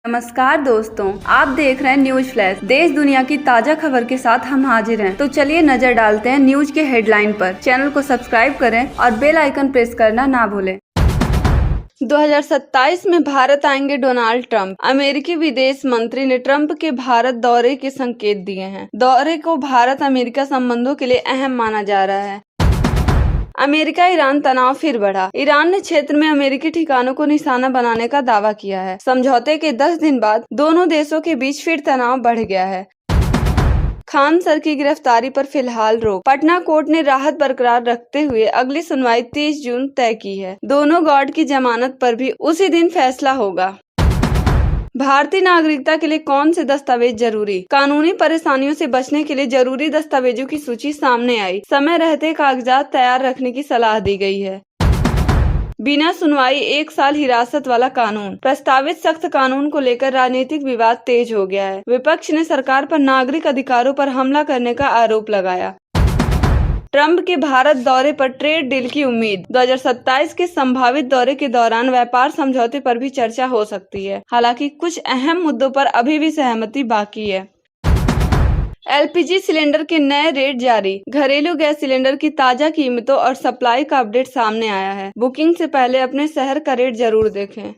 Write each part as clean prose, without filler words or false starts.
नमस्कार दोस्तों, आप देख रहे हैं न्यूज फ्लैश। देश दुनिया की ताजा खबर के साथ हम हाजिर हैं। तो चलिए नजर डालते हैं न्यूज के हेडलाइन पर। चैनल को सब्सक्राइब करें और बेल आइकन प्रेस करना ना भूलें। 2027 में भारत आएंगे डोनाल्ड ट्रंप। अमेरिकी विदेश मंत्री ने ट्रंप के भारत दौरे के संकेत दिए हैं। दौरे को भारत अमेरिका संबंधों के लिए अहम माना जा रहा है। अमेरिका ईरान तनाव फिर बढ़ा। ईरान ने क्षेत्र में अमेरिकी ठिकानों को निशाना बनाने का दावा किया है। समझौते के 10 दिन बाद दोनों देशों के बीच फिर तनाव बढ़ गया है। खान सर की गिरफ्तारी पर फिलहाल रोक। पटना कोर्ट ने राहत बरकरार रखते हुए अगली सुनवाई 30 जून तय की है। दोनों गार्ड की जमानत पर भी उसी दिन फैसला होगा। भारतीय नागरिकता के लिए कौन से दस्तावेज जरूरी? कानूनी परेशानियों से बचने के लिए जरूरी दस्तावेजों की सूची सामने आई। समय रहते कागजात तैयार रखने की सलाह दी गई है। बिना सुनवाई 1 साल हिरासत वाला कानून। प्रस्तावित सख्त कानून को लेकर राजनीतिक विवाद तेज हो गया है। विपक्ष ने सरकार पर नागरिक अधिकारों पर हमला करने का आरोप लगाया। ट्रंप के भारत दौरे पर ट्रेड डील की उम्मीद। 2027 के संभावित दौरे के दौरान व्यापार समझौते पर भी चर्चा हो सकती है। हालांकि कुछ अहम मुद्दों पर अभी भी सहमति बाकी है। एलपीजी सिलेंडर के नए रेट जारी। घरेलू गैस सिलेंडर की ताजा कीमतों और सप्लाई का अपडेट सामने आया है। बुकिंग से पहले अपने शहर का रेट जरूर देखें।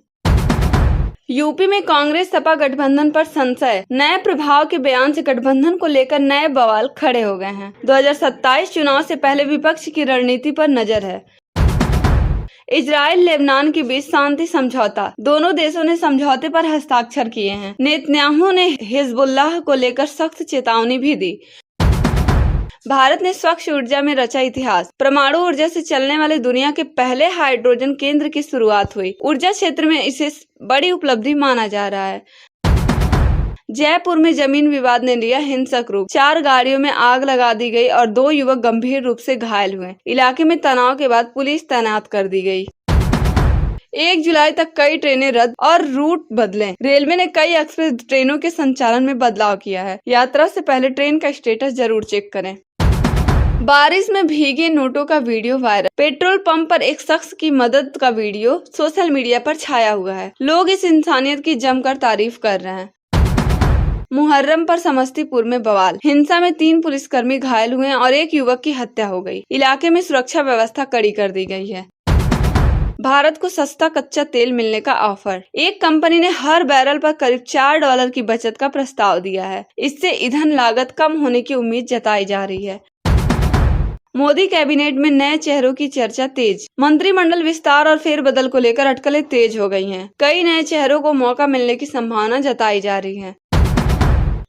यूपी में कांग्रेस सपा गठबंधन पर संशय। नए प्रभाव के बयान से गठबंधन को लेकर नए बवाल खड़े हो गए हैं। 2027 चुनाव से पहले विपक्ष की रणनीति पर नजर है। इजराइल लेबनान के बीच शांति समझौता। दोनों देशों ने समझौते पर हस्ताक्षर किए हैं। नेतन्याहू ने हिजबुल्लाह को लेकर सख्त चेतावनी भी दी। भारत ने स्वच्छ ऊर्जा में रचा इतिहास। परमाणु ऊर्जा से चलने वाले दुनिया के पहले हाइड्रोजन केंद्र की शुरुआत हुई। ऊर्जा क्षेत्र में इसे बड़ी उपलब्धि माना जा रहा है। जयपुर में जमीन विवाद ने लिया हिंसक रूप। 4 गाड़ियों में आग लगा दी गई और 2 युवक गंभीर रूप से घायल हुए। इलाके में तनाव के बाद पुलिस तैनात कर दी गई। 1 जुलाई तक कई ट्रेनें रद्द और रूट बदले। रेलवे ने कई एक्सप्रेस ट्रेनों के संचालन में बदलाव किया है। यात्रा से पहले ट्रेन का स्टेटस जरूर चेक करें। बारिश में भीगे नोटों का वीडियो वायरल। पेट्रोल पंप पर एक शख्स की मदद का वीडियो सोशल मीडिया पर छाया हुआ है। लोग इस इंसानियत की जमकर तारीफ कर रहे हैं। मुहर्रम पर समस्तीपुर में बवाल। हिंसा में 3 पुलिसकर्मी घायल हुए और 1 युवक की हत्या हो गई। इलाके में सुरक्षा व्यवस्था कड़ी कर दी गई है। भारत को सस्ता कच्चा तेल मिलने का ऑफर। एक कंपनी ने हर बैरल पर करीब $4 की बचत का प्रस्ताव दिया है। इससे ईंधन लागत कम होने की उम्मीद जताई जा रही है। मोदी कैबिनेट में नए चेहरों की चर्चा तेज। मंत्रिमंडल विस्तार और फेरबदल को लेकर अटकलें तेज हो गई हैं। कई नए चेहरों को मौका मिलने की संभावना जताई जा रही है।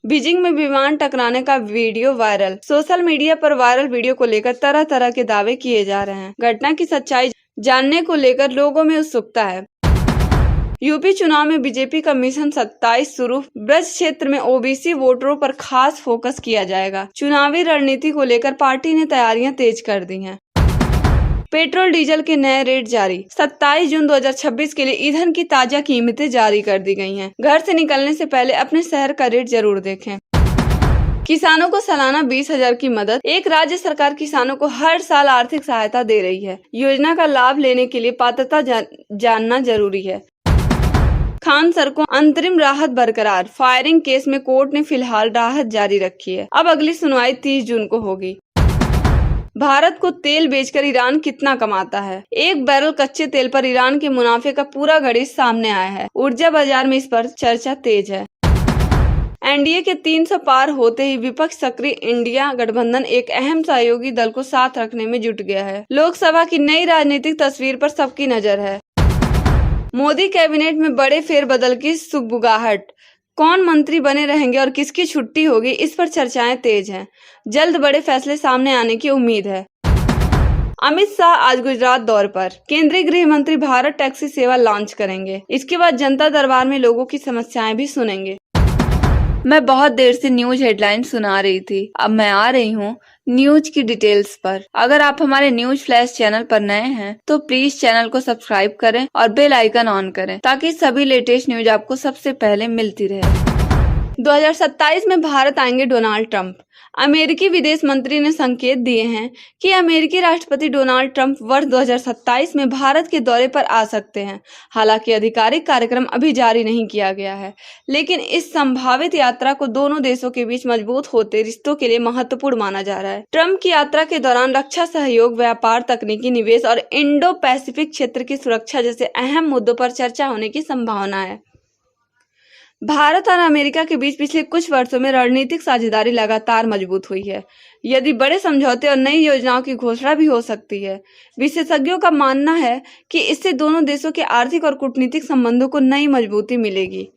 बीजिंग में विमान टकराने का वीडियो वायरल। सोशल मीडिया पर वायरल वीडियो को लेकर तरह तरह के दावे किए जा रहे हैं। घटना की सच्चाई जानने को लेकर लोगों में उत्सुकता है। यूपी चुनाव में बीजेपी का मिशन 27 शुरू। ब्रज क्षेत्र में ओबीसी वोटरों पर खास फोकस किया जाएगा। चुनावी रणनीति को लेकर पार्टी ने तैयारियां तेज कर दी हैं। पेट्रोल डीजल के नए रेट जारी। 27 जून 2026 के लिए ईंधन की ताजा कीमतें जारी कर दी गई हैं। घर से निकलने से पहले अपने शहर का रेट जरूर देखें। किसानों को सालाना 20,000 की मदद। एक राज्य सरकार किसानों को हर साल आर्थिक सहायता दे रही है। योजना का लाभ लेने के लिए पात्रता जानना जरूरी है। खान सर को अंतरिम राहत बरकरार। फायरिंग केस में कोर्ट ने फिलहाल राहत जारी रखी है। अब अगली सुनवाई 30 जून को होगी। भारत को तेल बेचकर ईरान कितना कमाता है? 1 बैरल कच्चे तेल पर ईरान के मुनाफे का पूरा गणित सामने आया है। ऊर्जा बाजार में इस पर चर्चा तेज है। एनडीए के 300 पार होते ही विपक्ष सक्रिय। इंडिया गठबंधन एक अहम सहयोगी दल को साथ रखने में जुट गया है। लोकसभा की नई राजनीतिक तस्वीर पर सबकी नजर है। मोदी कैबिनेट में बड़े फेरबदल की सुगबुगाहट। कौन मंत्री बने रहेंगे और किसकी छुट्टी होगी, इस पर चर्चाएं तेज हैं। जल्द बड़े फैसले सामने आने की उम्मीद है। अमित शाह आज गुजरात दौरे पर। केंद्रीय गृह मंत्री भारत टैक्सी सेवा लॉन्च करेंगे। इसके बाद जनता दरबार में लोगों की समस्याएं भी सुनेंगे। मैं बहुत देर से न्यूज हेडलाइन सुना रही थी। अब मैं आ रही हूँ न्यूज की डिटेल्स पर। अगर आप हमारे न्यूज फ्लैश चैनल पर नए हैं तो प्लीज चैनल को सब्सक्राइब करें और बेल आइकन ऑन करें ताकि सभी लेटेस्ट न्यूज आपको सबसे पहले मिलती रहे। 2027 में भारत आएंगे डोनाल्ड ट्रंप। अमेरिकी विदेश मंत्री ने संकेत दिए हैं कि अमेरिकी राष्ट्रपति डोनाल्ड ट्रंप वर्ष 2027 में भारत के दौरे पर आ सकते हैं। हालांकि आधिकारिक कार्यक्रम अभी जारी नहीं किया गया है, लेकिन इस संभावित यात्रा को दोनों देशों के बीच मजबूत होते रिश्तों के लिए महत्वपूर्ण माना जा रहा है। ट्रंप की यात्रा के दौरान रक्षा सहयोग, व्यापार, तकनीकी निवेश और इंडो पैसिफिक क्षेत्र की सुरक्षा जैसे अहम मुद्दों पर चर्चा होने की संभावना है। भारत और अमेरिका के बीच पिछले कुछ वर्षों में रणनीतिक साझेदारी लगातार मजबूत हुई है। यदि बड़े समझौते और नई योजनाओं की घोषणा भी हो सकती है। विशेषज्ञों का मानना है कि इससे दोनों देशों के आर्थिक और कूटनीतिक संबंधों को नई मजबूती मिलेगी।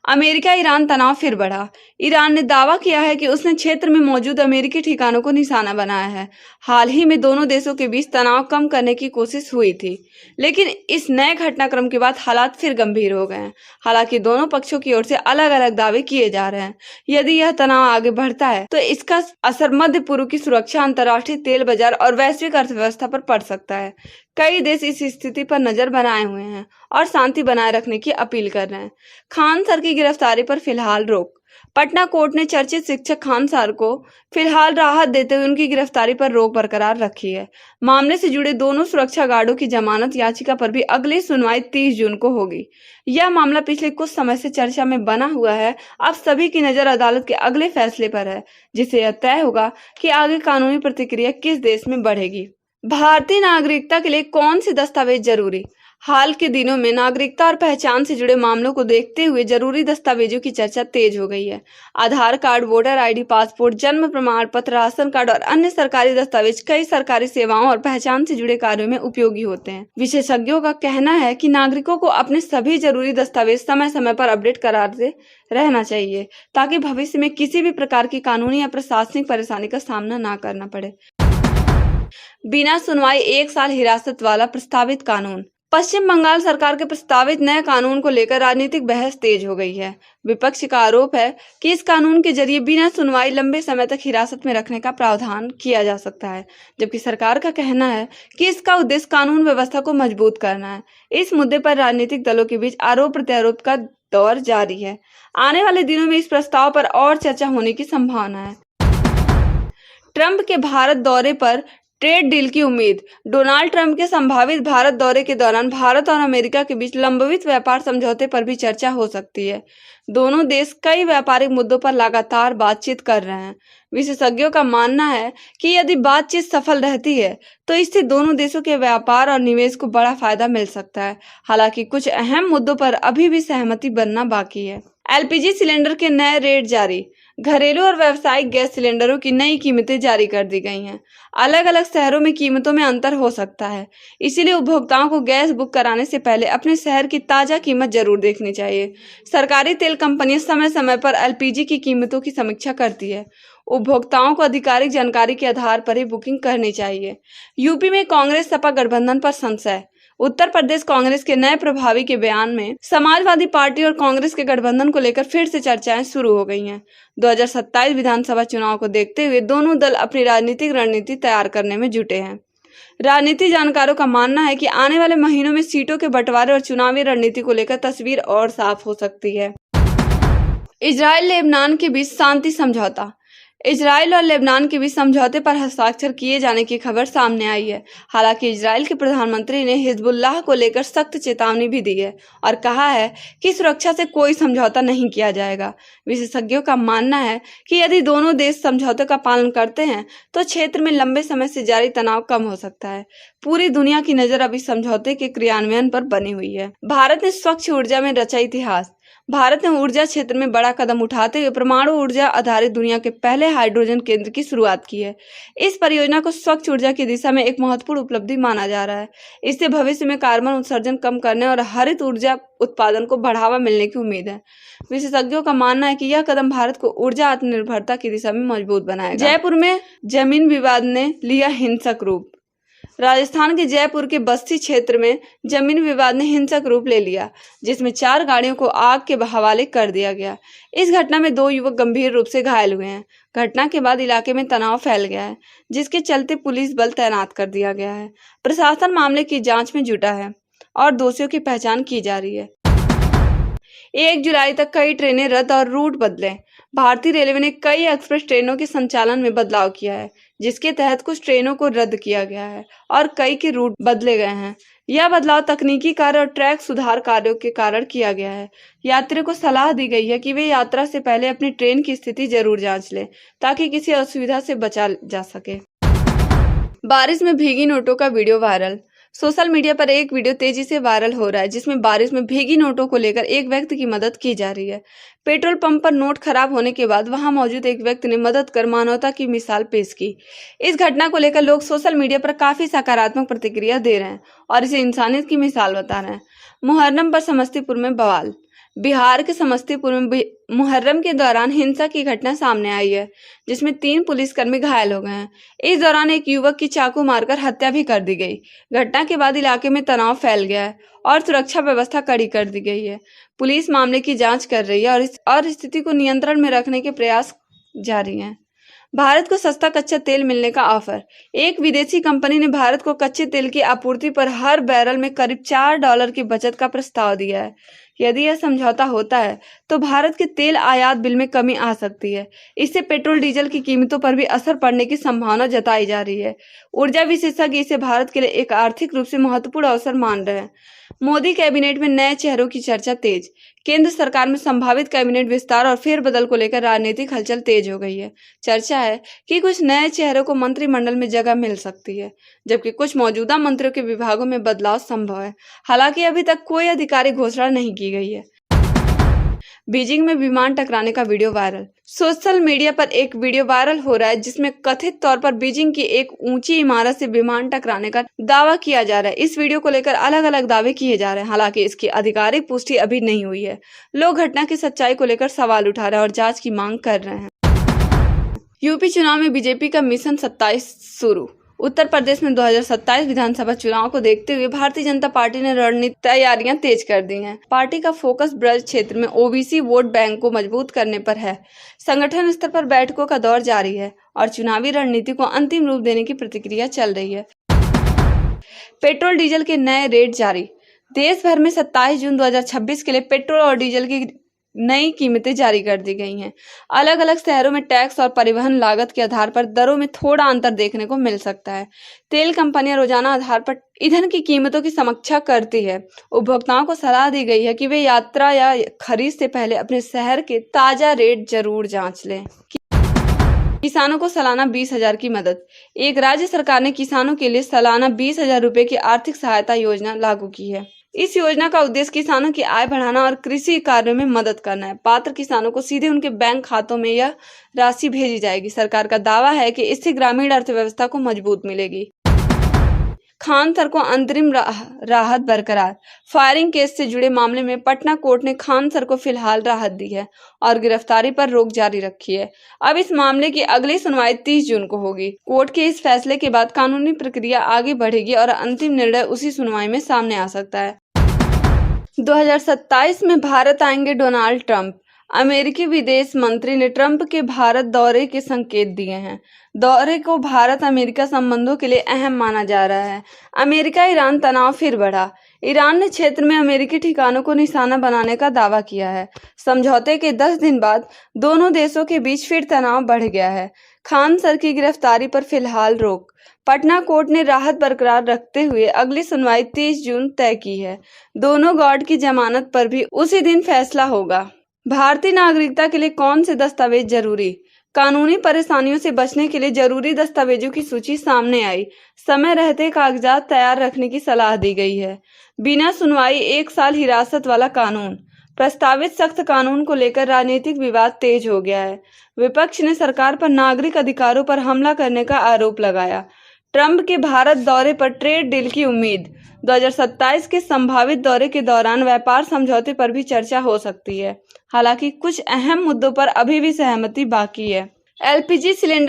अमेरिका ईरान तनाव फिर बढ़ा। ईरान ने दावा किया है कि उसने क्षेत्र में मौजूद अमेरिकी ठिकानों को निशाना बनाया है। हाल ही में दोनों देशों के बीच तनाव कम करने की कोशिश हुई थी, लेकिन इस नए घटनाक्रम के बाद हालात फिर गंभीर हो गए हैं। हालांकि दोनों पक्षों की ओर से अलग अलग दावे किए जा रहे हैं। यदि यह तनाव आगे बढ़ता है तो इसका असर मध्य पूर्व की सुरक्षा, अंतर्राष्ट्रीय तेल बाजार और वैश्विक अर्थव्यवस्था पर पड़ सकता है। कई देश इस स्थिति पर नजर बनाए हुए हैं और शांति बनाए रखने की अपील कर रहे हैं। खान सर की गिरफ्तारी पर फिलहाल रोक। पटना कोर्ट ने चर्चित शिक्षक खान सर को फिलहाल राहत देते हुए उनकी गिरफ्तारी पर रोक बरकरार रखी है। मामले से जुड़े दोनों सुरक्षा गार्डों की जमानत याचिका पर भी अगली सुनवाई 30 जून को होगी। यह मामला पिछले कुछ समय से चर्चा में बना हुआ है। अब सभी की नजर अदालत के अगले फैसले पर है, जिससे यह तय होगा कि आगे कानूनी प्रतिक्रिया किस देश में बढ़ेगी। भारतीय नागरिकता के लिए कौन से दस्तावेज जरूरी? हाल के दिनों में नागरिकता और पहचान से जुड़े मामलों को देखते हुए जरूरी दस्तावेजों की चर्चा तेज हो गई है। आधार कार्ड, वोटर आईडी, पासपोर्ट, जन्म प्रमाण पत्र, राशन कार्ड और अन्य सरकारी दस्तावेज कई सरकारी सेवाओं और पहचान से जुड़े कार्यों में उपयोगी होते हैं। विशेषज्ञों का कहना है कि नागरिकों को अपने सभी जरूरी दस्तावेज समय समय पर अपडेट कराते रहना चाहिए, ताकि भविष्य में किसी भी प्रकार की कानूनी या प्रशासनिक परेशानी का सामना न करना पड़े। बिना सुनवाई 1 साल हिरासत वाला प्रस्तावित कानून। पश्चिम बंगाल सरकार के प्रस्तावित नए कानून को लेकर राजनीतिक बहस तेज हो गई है। विपक्ष का आरोप है कि इस कानून के जरिए बिना सुनवाई लंबे समय तक हिरासत में रखने का प्रावधान किया जा सकता है, जबकि सरकार का कहना है कि इसका उद्देश्य कानून व्यवस्था को मजबूत करना है। इस मुद्दे पर राजनीतिक दलों के बीच आरोप प्रत्यारोप का दौर जारी है। आने वाले दिनों में इस प्रस्ताव पर और चर्चा होने की संभावना है। ट्रंप के भारत दौरे पर ट्रेड डील की उम्मीद। डोनाल्ड ट्रंप के संभावित भारत दौरे के दौरान भारत और अमेरिका के बीच लंबित व्यापार समझौते पर भी चर्चा हो सकती है। दोनों देश कई व्यापारिक मुद्दों पर लगातार बातचीत कर रहे हैं। विशेषज्ञों का मानना है कि यदि बातचीत सफल रहती है तो इससे दोनों देशों के व्यापार और निवेश को बड़ा फायदा मिल सकता है। हालांकि कुछ अहम मुद्दों पर अभी भी सहमति बनना बाकी है। एलपीजी सिलेंडर के नए रेट जारी। घरेलू और व्यावसायिक गैस सिलेंडरों की नई कीमतें जारी कर दी गई हैं। अलग अलग शहरों में कीमतों में अंतर हो सकता है, इसीलिए उपभोक्ताओं को गैस बुक कराने से पहले अपने शहर की ताजा कीमत जरूर देखनी चाहिए। सरकारी तेल कंपनियां समय समय पर एलपीजी की कीमतों की समीक्षा करती है। उपभोक्ताओं को आधिकारिक जानकारी के आधार पर ही बुकिंग करनी चाहिए। यूपी में कांग्रेस सपा गठबंधन पर संशय। उत्तर प्रदेश कांग्रेस के नए प्रभारी के बयान में समाजवादी पार्टी और कांग्रेस के गठबंधन को लेकर फिर से चर्चाएं शुरू हो गई हैं। 2027 विधानसभा चुनाव को देखते हुए दोनों दल अपनी राजनीतिक रणनीति तैयार करने में जुटे हैं। राजनीति जानकारों का मानना है कि आने वाले महीनों में सीटों के बंटवारे और चुनावी रणनीति को लेकर तस्वीर और साफ हो सकती है। इजराइल लेबनान के बीच शांति समझौता। इजराइल और लेबनान के बीच समझौते पर हस्ताक्षर किए जाने की खबर सामने आई है। हालांकि इजराइल के प्रधानमंत्री ने हिजबुल्लाह को लेकर सख्त चेतावनी भी दी है और कहा है कि सुरक्षा से कोई समझौता नहीं किया जाएगा। विशेषज्ञों का मानना है कि यदि दोनों देश समझौते का पालन करते हैं तो क्षेत्र में लंबे समय से जारी तनाव कम हो सकता है। पूरी दुनिया की नजर अब इस समझौते के क्रियान्वयन पर बनी हुई है। भारत ने स्वच्छ ऊर्जा में रचा इतिहास। भारत ने ऊर्जा क्षेत्र में बड़ा कदम उठाते हुए परमाणु ऊर्जा आधारित दुनिया के पहले हाइड्रोजन केंद्र की शुरुआत की है। इस परियोजना को स्वच्छ ऊर्जा की दिशा में एक महत्वपूर्ण उपलब्धि माना जा रहा है। इससे भविष्य में कार्बन उत्सर्जन कम करने और हरित ऊर्जा उत्पादन को बढ़ावा मिलने की उम्मीद है। विशेषज्ञों का मानना है कि यह कदम भारत को ऊर्जा आत्मनिर्भरता की दिशा में मजबूत बनाएगा। जयपुर में जमीन विवाद ने लिया हिंसक रूप। राजस्थान के जयपुर के बस्ती क्षेत्र में जमीन विवाद ने हिंसक रूप ले लिया, जिसमें 4 गाड़ियों को आग के हवाले कर दिया गया। इस घटना में 2 युवक गंभीर रूप से घायल हुए हैं। घटना के बाद इलाके में तनाव फैल गया है, जिसके चलते पुलिस बल तैनात कर दिया गया है। प्रशासन मामले की जांच में जुटा है और दोषियों की पहचान की जा रही है। 1 जुलाई तक कई ट्रेनें रद्द और रूट बदले। भारतीय रेलवे ने कई एक्सप्रेस ट्रेनों के संचालन में बदलाव किया है, जिसके तहत कुछ ट्रेनों को रद्द किया गया है और कई के रूट बदले गए हैं। यह बदलाव तकनीकी कार्य और ट्रैक सुधार कार्यों के कारण किया गया है। यात्रियों को सलाह दी गई है कि वे यात्रा से पहले अपनी ट्रेन की स्थिति जरूर जांच लें, ताकि किसी असुविधा से बचा जा सके। बारिश में भीगी नोटों का वीडियो वायरल। सोशल मीडिया पर एक वीडियो तेजी से वायरल हो रहा है, जिसमें बारिश में भीगी नोटों को लेकर एक व्यक्ति की मदद की जा रही है। पेट्रोल पंप पर नोट खराब होने के बाद वहां मौजूद एक व्यक्ति ने मदद कर मानवता की मिसाल पेश की। इस घटना को लेकर लोग सोशल मीडिया पर काफी सकारात्मक प्रतिक्रिया दे रहे हैं और इसे इंसानियत की मिसाल बता रहे हैं। मुहर्रम पर समस्तीपुर में बवाल। बिहार के समस्तीपुर में मुहर्रम के दौरान हिंसा की घटना सामने आई है, जिसमें 3 पुलिसकर्मी घायल हो गए हैं। इस दौरान एक युवक की चाकू मारकर हत्या भी कर दी गई। घटना के बाद इलाके में तनाव फैल गया है और सुरक्षा व्यवस्था कड़ी कर दी गई है। पुलिस मामले की जांच कर रही है और स्थिति को नियंत्रण में रखने के प्रयास जारी हैं। भारत को सस्ता कच्चा तेल मिलने का ऑफर। एक विदेशी कंपनी ने भारत को कच्चे तेल की आपूर्ति पर हर बैरल में करीब $4 की बचत का प्रस्ताव दिया है। यदि यह समझौता होता है तो भारत के तेल आयात बिल में कमी आ सकती है। इससे पेट्रोल डीजल की कीमतों पर भी असर पड़ने की संभावना जताई जा रही है। ऊर्जा विशेषज्ञ इसे भारत के लिए एक आर्थिक रूप से महत्वपूर्ण अवसर मान रहे हैं। मोदी कैबिनेट में नए चेहरों की चर्चा तेज। केंद्र सरकार में संभावित कैबिनेट विस्तार और फेरबदल को लेकर राजनीतिक हलचल तेज हो गई है। चर्चा है कि कुछ नए चेहरों को मंत्रिमंडल में जगह मिल सकती है, जबकि कुछ मौजूदा मंत्रियों के विभागों में बदलाव संभव है। हालांकि अभी तक कोई आधिकारिक घोषणा नहीं की गई है। बीजिंग में विमान टकराने का वीडियो वायरल। सोशल मीडिया पर एक वीडियो वायरल हो रहा है, जिसमें कथित तौर पर बीजिंग की एक ऊंची इमारत से विमान टकराने का दावा किया जा रहा है। इस वीडियो को लेकर अलग अलग दावे किए जा रहे हैं, हालांकि इसकी आधिकारिक पुष्टि अभी नहीं हुई है। लोग घटना की सच्चाई को लेकर सवाल उठा रहे हैं और जांच की मांग कर रहे हैं। यूपी चुनाव में बीजेपी का मिशन 27 शुरू। उत्तर प्रदेश में 2027 विधानसभा चुनाव को देखते हुए भारतीय जनता पार्टी ने रणनीतिक तैयारियां तेज कर दी हैं। पार्टी का फोकस ब्रज क्षेत्र में ओबीसी वोट बैंक को मजबूत करने पर है। संगठन स्तर पर बैठकों का दौर जारी है और चुनावी रणनीति को अंतिम रूप देने की प्रक्रिया चल रही है। पेट्रोल डीजल के नए रेट जारी। देश भर में 27 जून 2026 के लिए पेट्रोल और डीजल की नई कीमतें जारी कर दी गई हैं। अलग अलग शहरों में टैक्स और परिवहन लागत के आधार पर दरों में थोड़ा अंतर देखने को मिल सकता है। तेल कंपनियां रोजाना आधार पर ईंधन की कीमतों की समीक्षा करती है। उपभोक्ताओं को सलाह दी गई है कि वे यात्रा या खरीद से पहले अपने शहर के ताजा रेट जरूर जांच लें। किसानों को सालाना 20,000 की मदद। एक राज्य सरकार ने किसानों के लिए सालाना 20,000 रुपए की आर्थिक सहायता योजना लागू की है। इस योजना का उद्देश्य किसानों की आय बढ़ाना और कृषि कार्यों में मदद करना है। पात्र किसानों को सीधे उनके बैंक खातों में यह राशि भेजी जाएगी। सरकार का दावा है कि इससे ग्रामीण अर्थव्यवस्था को मजबूत मिलेगी। खान सर को अंतरिम राहत बरकरार। फायरिंग केस से जुड़े मामले में पटना कोर्ट ने खान सर को फिलहाल राहत दी है और गिरफ्तारी पर रोक जारी रखी है। अब इस मामले की अगली सुनवाई 30 जून को होगी। कोर्ट के इस फैसले के बाद कानूनी प्रक्रिया आगे बढ़ेगी और अंतिम निर्णय उसी सुनवाई में सामने आ सकता है। 2027 में भारत आएंगे डोनाल्ड ट्रंप। अमेरिकी विदेश मंत्री ने ट्रंप के भारत दौरे के संकेत दिए हैं। दौरे को भारत अमेरिका संबंधों के लिए अहम माना जा रहा है। अमेरिका ईरान तनाव फिर बढ़ा। ईरान ने क्षेत्र में अमेरिकी ठिकानों को निशाना बनाने का दावा किया है। समझौते के 10 दिन बाद दोनों देशों के बीच फिर तनाव बढ़ गया है। खान सर की गिरफ्तारी पर फिलहाल रोक। पटना कोर्ट ने राहत बरकरार रखते हुए अगली सुनवाई 30 जून तय की है। दोनों गार्ड की जमानत पर भी उसी दिन फैसला होगा। भारतीय नागरिकता के लिए कौन से दस्तावेज जरूरी। कानूनी परेशानियों से बचने के लिए जरूरी दस्तावेजों की सूची सामने आई। समय रहते कागजात तैयार रखने की सलाह दी गई है। बिना सुनवाई 1 साल हिरासत वाला कानून। प्रस्तावित सख्त कानून को लेकर राजनीतिक विवाद तेज हो गया है। विपक्ष ने सरकार पर नागरिक अधिकारों पर हमला करने का आरोप लगाया। ट्रंप के भारत दौरे पर ट्रेड डील की उम्मीद। 2027 के संभावित दौरे के दौरान व्यापार समझौते पर भी चर्चा हो सकती है। हालांकि कुछ अहम मुद्दों पर अभी भी सहमति बाकी है। LPG cylinder